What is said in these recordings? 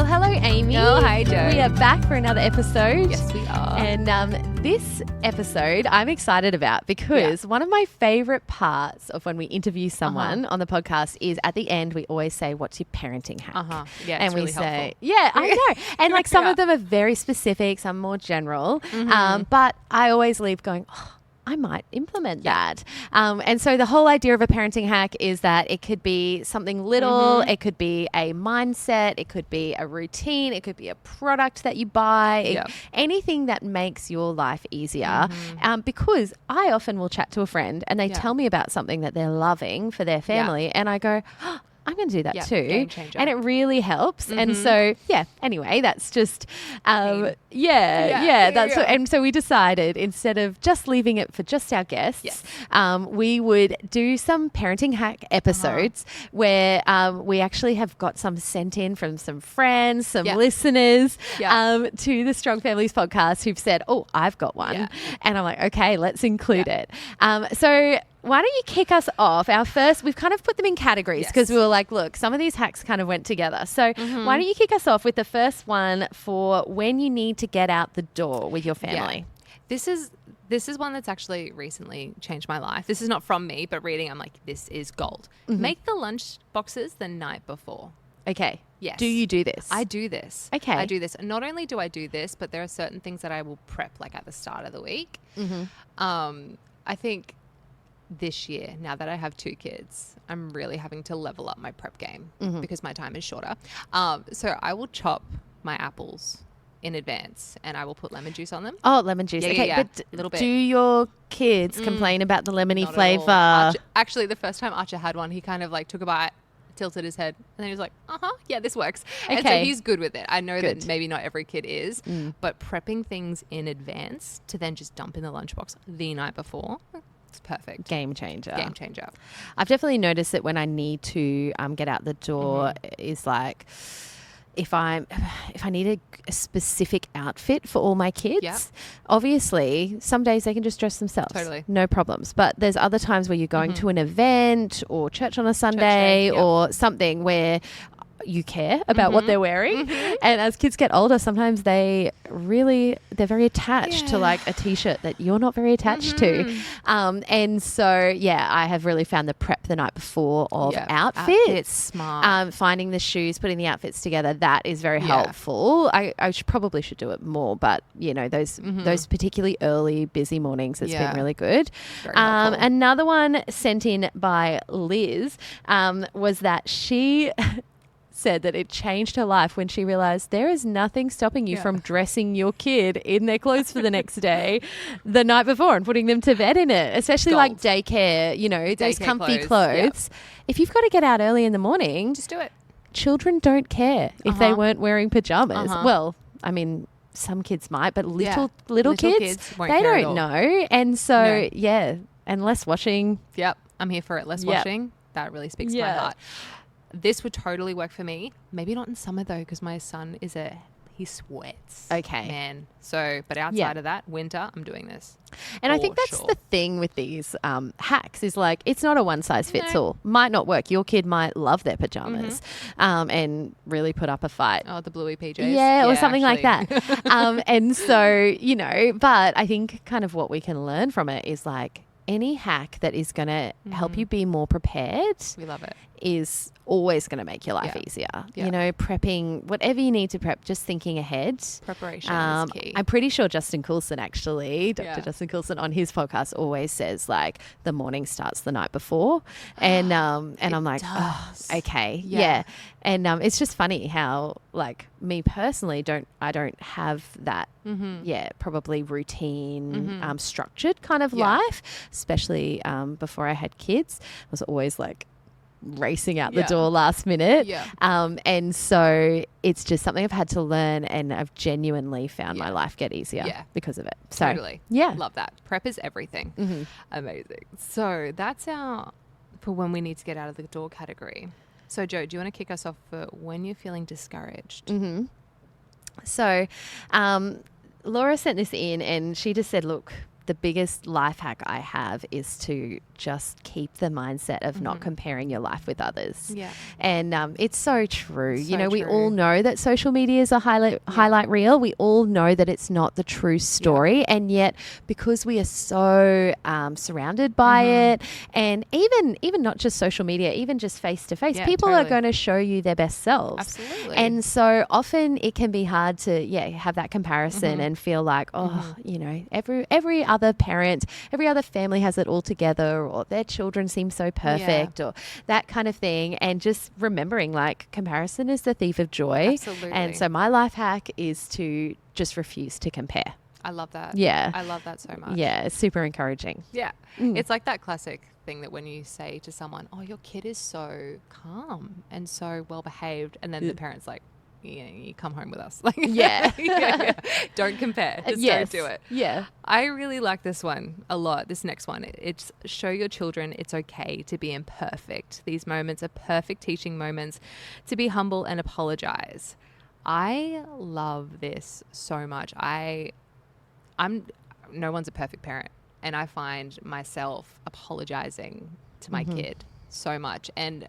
Well, hello, Amy. Oh, hi, Jo. We are back for another episode. Yes, we are. And this episode I'm excited about because one of my favorite parts of when we interview someone on the podcast is at the end we always say, what's your parenting hack? Yeah, and it's we really say, helpful. yeah, I know. And like some of them are very specific, some more general. But I always leave going, oh, I might implement that. And so the whole idea of a parenting hack is that it could be something little, it could be a mindset, it could be a routine, it could be a product that you buy, anything that makes your life easier. Because I often will chat to a friend and they tell me about something that they're loving for their family and I go, oh, I'm going to do that too. Game changer. And it really helps. And so, anyway, that's just, and so we decided instead of just leaving it for just our guests, we would do some parenting hack episodes where we actually have got some sent in from some friends, some listeners to the Strong Families podcast who've said, oh, I've got one. And I'm like, okay, let's include it. So why don't you kick us off? Our first, we've kind of put them in categories because we were like, look, some of these hacks kind of went together. So why don't you kick us off with the first one for when you need to get out the door with your family? This is one that's actually recently changed my life. This is not from me, but reading, I'm like, this is gold. Make the lunch boxes the night before. Okay. Yes. Do you do this? I do this. Okay. I do this. Not only do I do this, but there are certain things that I will prep like at the start of the week. I think this year, now that I have 2 kids, I'm really having to level up my prep game because my time is shorter. So I will chop my apples in advance and I will put lemon juice on them. Oh, lemon juice. But a little bit. Do your kids complain about the lemony Not at flavor? all. Actually, the first time Archer had one, he kind of like took a bite, tilted his head, and then he was like, yeah, this works. And so he's good with it. I know that maybe not every kid is, but prepping things in advance to then just dump in the lunchbox the night before, it's perfect. Game changer. Game changer. I've definitely noticed that when I need to get out the door is like if I need a specific outfit for all my kids, obviously some days they can just dress themselves. Totally. No problems. But there's other times where you're going to an event or church on a Sunday or something where you care about what they're wearing. And as kids get older, sometimes they're very attached to like a t-shirt that you're not very attached to. And so, I have really found the prep the night before of outfits. Smart. Finding the shoes, putting the outfits together, that is very helpful. I probably should do it more, but you know, those particularly early busy mornings, it's been really good. Another one sent in by Liz was that she said that it changed her life when she realized there is nothing stopping you from dressing your kid in their clothes for the next day the night before and putting them to bed in it, especially like daycare, you know, those comfy clothes. If you've got to get out early in the morning, just do it. Children don't care if they weren't wearing pajamas. Well, I mean, some kids might, but little kids they don't know. And so, and less washing. Yep. I'm here for it. Less washing. That really speaks to my heart. This would totally work for me. Maybe not in summer though, because my son he sweats. Okay. Man. So, but outside of that, winter, I'm doing this. And I think that's the thing with these hacks is like, it's not a one size fits all. Might not work. Your kid might love their pajamas and really put up a fight. Oh, the bluey PJs. Yeah, or something like that. And so, you know, but I think kind of what we can learn from it is like, any hack that is going to help you be more prepared, we love it, is always going to make your life easier. You know, prepping, whatever you need to prep, just thinking ahead. Preparation is key. I'm pretty sure Justin Coulson actually, Dr. Justin Coulson on his podcast always says like the morning starts the night before. And I'm like, oh, okay. Yeah. And it's just funny how like me personally I don't have that probably routine structured kind of life, especially before I had kids. I was always like racing out the door last minute. And so it's just something I've had to learn, and I've genuinely found my life get easier because of it. So totally. Love that. Prep is everything. Amazing. So that's our for when we need to get out of the door category. So Jo, do you want to kick us off for when you're feeling discouraged? So Laura sent this in and she just said, look, the biggest life hack I have is to just keep the mindset of not comparing your life with others. Yeah. And it's so true. So you know, we true. all know that social media is a highlight reel. We all know that it's not the true story. And yet, because we are so surrounded by it, and even not just social media, even just face to face, people are going to show you their best selves. Absolutely. And so often it can be hard to have that comparison and feel like, you know, every other parent, every other family has it all together, or their children seem so perfect, or that kind of thing. And just remembering, like, comparison is the thief of joy. Absolutely. And so my life hack is to just refuse to compare. I love that. Yeah. I love that so much. Yeah, it's super encouraging. Yeah. It's like that classic thing that when you say to someone, oh, your kid is so calm and so well behaved, and then the parent's like, yeah, you come home with us. Like, Yeah. Don't compare. Just Yes. don't do it. Yeah. I really like this one a lot. This next one, it's show your children it's okay to be imperfect. These moments are perfect teaching moments to be humble and apologize. I love this so much. I'm no one's a perfect parent, and I find myself apologizing to my kid so much. And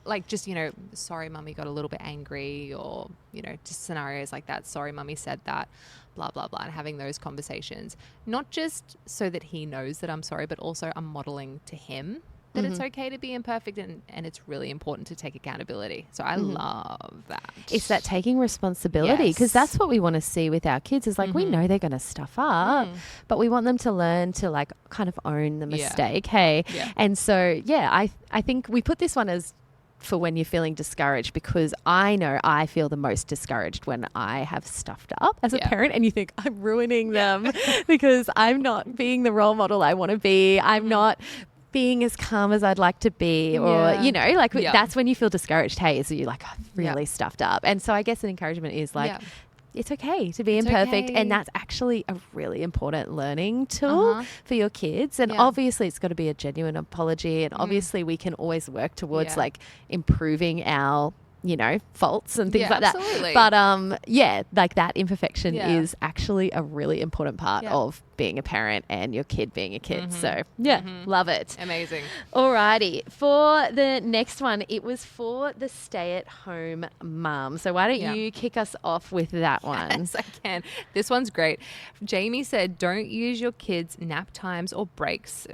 like, just, you know, sorry, mummy got a little bit angry, or, you know, just scenarios like that. Sorry, mummy said that, blah, blah, blah. And having those conversations, not just so that he knows that I'm sorry, but also I'm modeling to him that it's okay to be imperfect, and it's really important to take accountability. So I love that. It's that taking responsibility, because that's what we want to see with our kids is like, we know they're going to stuff up, but we want them to learn to, like, kind of own the mistake. Hey. Yeah. And so, I think we put this one as for when you're feeling discouraged, because I know I feel the most discouraged when I have stuffed up as a parent, and you think I'm ruining them because I'm not being the role model I want to be. I'm not being as calm as I'd like to be, or, you know, like that's when you feel discouraged. Hey, so you're like, I've really stuffed up. And so I guess an encouragement is like, it's okay to be imperfect. Okay. And that's actually a really important learning tool for your kids. And obviously it's got to be a genuine apology. And obviously we can always work towards like improving our, you know, faults and things like absolutely. that. But like that imperfection is actually a really important part of being a parent and your kid being a kid. So love it. Amazing. Alrighty. For the next one, it was for the stay-at-home mum. So why don't you kick us off with that one? Yes, I can. This one's great. Jamie said, don't use your kids' nap times or breaks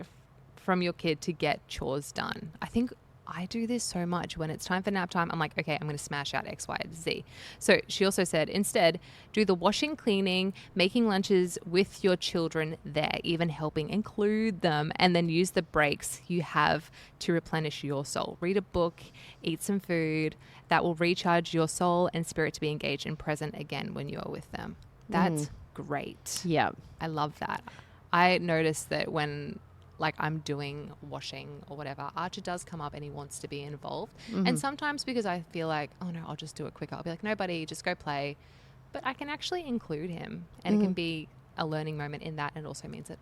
from your kid to get chores done. I think I do this so much. When it's time for nap time, I'm like, okay, I'm going to smash out X, Y, Z. So she also said, instead, do the washing, cleaning, making lunches with your children there, even helping include them, and then use the breaks you have to replenish your soul. Read a book, eat some food that will recharge your soul and spirit to be engaged and present again when you are with them. That's great. Yeah. I love that. I noticed that when like I'm doing washing or whatever, Archer does come up and he wants to be involved. And sometimes because I feel like, oh no, I'll just do it quicker. I'll be like, no, buddy, just go play. But I can actually include him, and it can be a learning moment in that. And it also means that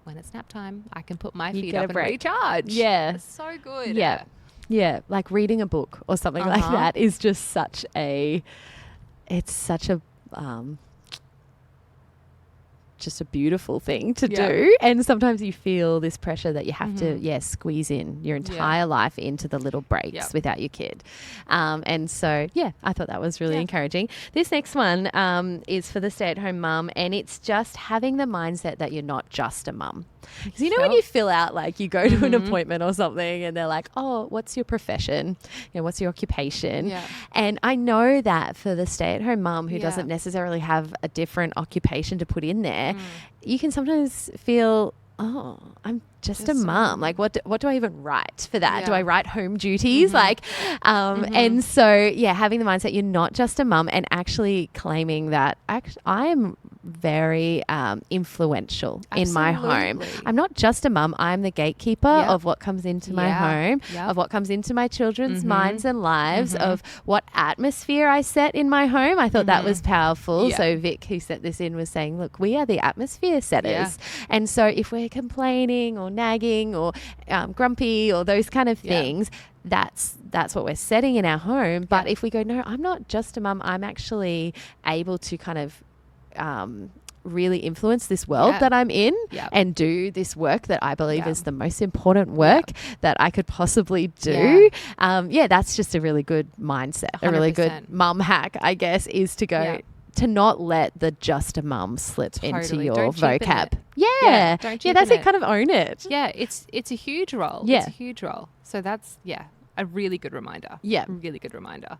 when it's nap time, I can put my feet up and recharge. Yeah. It's so good. Yeah. Yeah. Like reading a book or something like that is just such a just a beautiful thing to do. And sometimes you feel this pressure that you have to squeeze in your entire life into the little breaks without your kid. And so I thought that was really encouraging. This next one is for the stay-at-home mum, and it's just having the mindset that you're not just a mum. Because you know when you fill out, like, you go to an appointment or something and they're like, oh, what's your profession? You know, what's your occupation? And I know that for the stay-at-home mum who doesn't necessarily have a different occupation to put in there, you can sometimes feel, oh, I'm just a mum. Like, what do I even write for that? Do I write home duties? Like, and so, having the mindset you're not just a mum, and actually claiming that I am very influential in my home. I'm not just a mum. I'm the gatekeeper of what comes into my home, of what comes into my children's minds and lives, of what atmosphere I set in my home. I thought that was powerful. So Vic, who sent this in, was saying, look, we are the atmosphere setters. And so if we're complaining or nagging or grumpy or those kind of things, that's what we're setting in our home. But if we go, no, I'm not just a mum, I'm actually able to kind of really influence this world that I'm in and do this work that I believe is the most important work that I could possibly do. That's just a really good mindset. 100%. A really good mum hack, I guess, is to go to not let the just a mum slip into your vocab. Don't that's it. Kind of own it. Yeah, it's a huge role. Yeah. It's a huge role. So that's a really good reminder. Yeah. A really good reminder.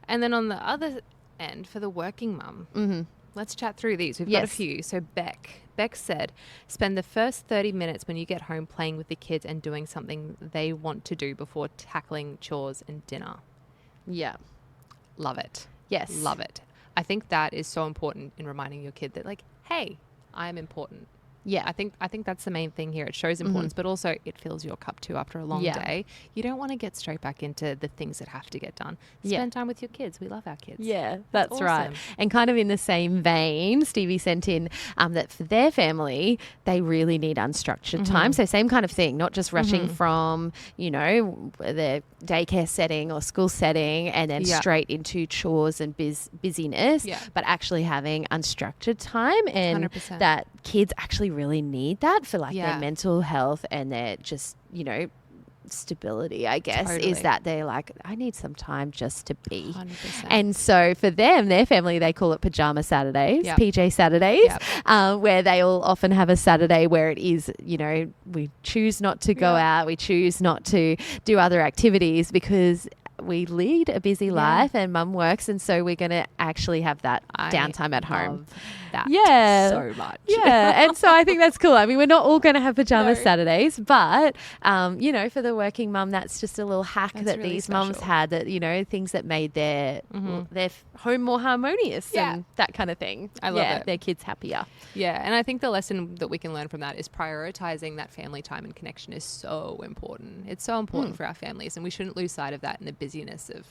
And then on the other end, for the working mum, let's chat through these. We've got a few. So Beck said, spend the first 30 minutes when you get home playing with the kids and doing something they want to do before tackling chores and dinner. Yeah. Love it. Yes. Love it. I think that is so important in reminding your kid that, like, hey, I'm important. Yeah. I think that's the main thing here. It shows importance, but also it fills your cup too after a long day. You don't want to get straight back into the things that have to get done. Spend time with your kids. We love our kids. Yeah, that's awesome. Right. And kind of in the same vein, Stevie sent in that for their family, they really need unstructured time. So same kind of thing, not just rushing from, their daycare setting or school setting and then straight into chores and busyness, but actually having unstructured time, and 100%. That kids actually really need that for their mental health and their just, stability, I guess, is that they're like, I need some time just to be. 100%. And so for them, their family, they call it pajama Saturdays, PJ Saturdays, where they will often have a Saturday where it is, we choose not to go out, we choose not to do other activities because we lead a busy life and mum works, and so we're going to actually have that downtime at home. That so much. Yeah. And so I think that's cool. I mean, we're not all going to have pajama Saturdays, but for the working mum, that's just a little hack that really these mums had, that things that made their home more harmonious and that kind of thing. I love it. Their kids happier. Yeah. And I think the lesson that we can learn from that is prioritizing that family time and connection is so important. It's so important for our families, and we shouldn't lose sight of that in the busyness of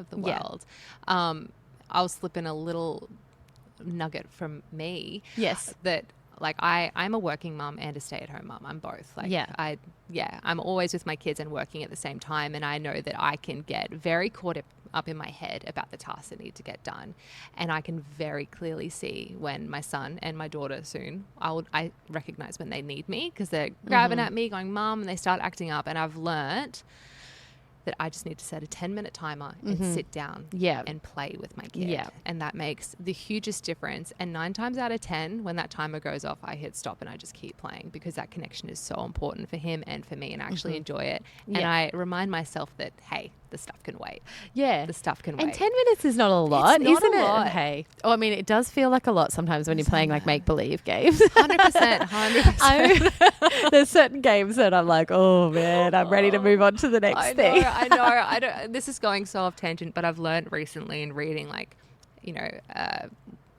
the world. I'll slip in a little nugget from me. Yes. That I'm a working mum and a stay-at-home mum. I'm both. I'm always with my kids and working at the same time, and I know that I can get very caught up in my head about the tasks that need to get done, and I can very clearly see when my son and my daughter soon, I recognize when they need me because they're grabbing at me going, Mum, and they start acting up, and I've learnt that I just need to set a 10-minute timer and sit down and play with my kid. Yeah. And that makes the hugest difference. And 9 times out of 10, when that timer goes off, I hit stop and I just keep playing because that connection is so important for him and for me, and I actually enjoy it. Yeah. And I remind myself that, hey, the stuff can wait. Yeah. The stuff can wait. And 10 minutes is not a lot, isn't it? Hey. Oh, I mean, it does feel like a lot sometimes when you're playing make-believe games. 100%. 100%. There's certain games that I'm like, oh, man, I'm ready to move on to the next thing. I know. This is going so off tangent, but I've learned recently in reading,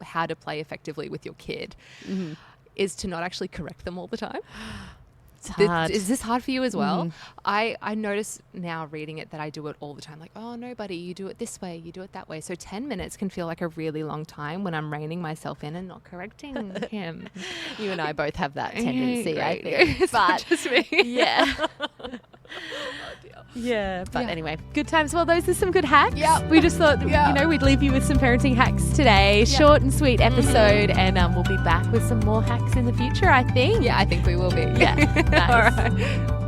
how to play effectively with your kid is to not actually correct them all the time. Is this hard for you as well? I notice now reading it that I do it all the time. Like, oh, no, buddy, you do it this way, you do it that way. So 10 minutes can feel like a really long time when I'm reining myself in and not correcting him. You and I both have that tendency, I think. It's not just me. Yeah. Yeah, but anyway, good times. Well, those are some good hacks. Yeah, we just thought, we'd leave you with some parenting hacks today. Yep. Short and sweet episode, and we'll be back with some more hacks in the future, I think. Yeah, I think we will be. Yeah, nice. All right.